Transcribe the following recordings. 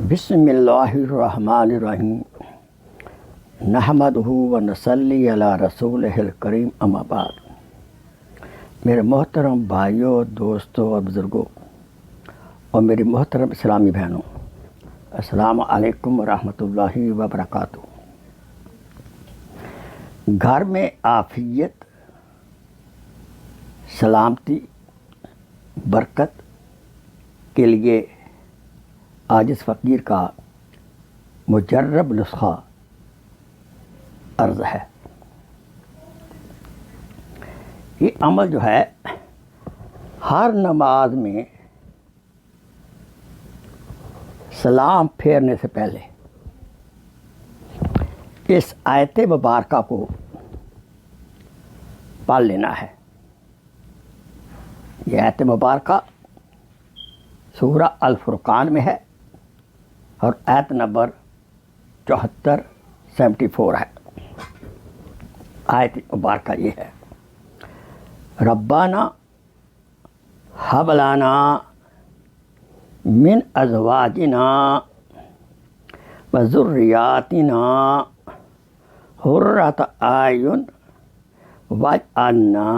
بسم اللہ الرحمن الرحیم نحمدہ و نصلی علی رسولہ الکریم اما بعد۔ میرے محترم بھائیوں، دوستوں اور بزرگوں اور میری محترم اسلامی بہنوں، السلام علیکم ورحمۃ اللہ وبرکاتہ۔ گھر میں عافیت، سلامتی، برکت کے لیے عاجز فقیر کا مجرب نسخہ عرض ہے۔ یہ عمل جو ہے ہر نماز میں سلام پھیرنے سے پہلے اس آیت مبارکہ کو پڑھ لینا ہے۔ یہ آیت مبارکہ سورہ الفرقان میں ہے اور آیت نمبر 74 ہے۔ آیت مبارکہ یہ ہے: ربنا ہب لنا من ازواجنا و ذریاتنا قرۃ اعین واجعلنا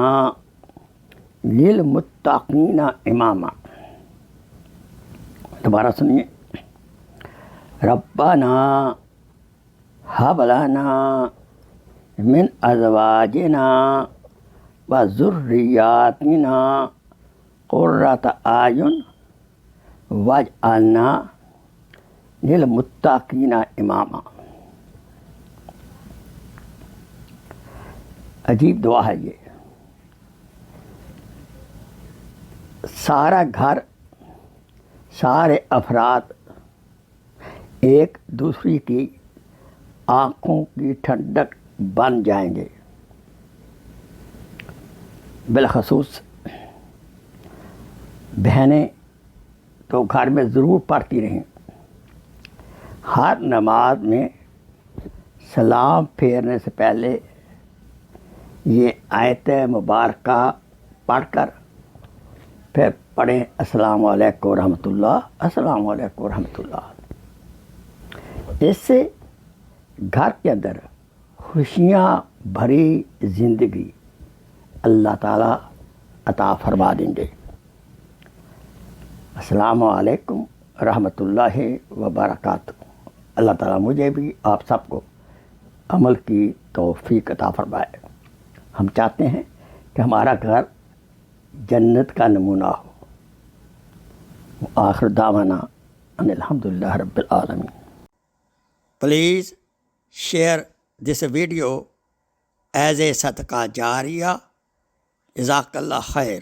للمتقین اماما۔ دوبارہ سنیے: ربنا ہب لنا من ازواجنا و ذریاتنا قرۃ اعین واجعلنا للمتقین اماما۔ عجیب دعا ہے یہ۔ سارا گھر، سارے افراد ایک دوسری کی آنکھوں کی ٹھنڈک بن جائیں گے۔ بالخصوص بہنیں تو گھر میں ضرور پڑھتی رہیں۔ ہر نماز میں سلام پھیرنے سے پہلے یہ آیت مبارکہ پڑھ کر پھر پڑھیں: السلام علیکم ورحمۃ اللہ، السلام علیکم ورحمۃ اللہ۔ اس سے گھر کے اندر خوشیاں بھری زندگی اللہ تعالیٰ عطا فرما دیں گے۔ السلام علیکم ورحمۃ اللہ وبرکاتہ۔ اللہ تعالیٰ مجھے بھی آپ سب کو عمل کی توفیق عطا فرمائے۔ ہم چاہتے ہیں کہ ہمارا گھر جنت کا نمونہ ہو۔ آخر دعوانا ان الحمدللہ رب العالمین۔ Please share this video as a صدقہ جاریہ۔ جزاک اللہ خیر۔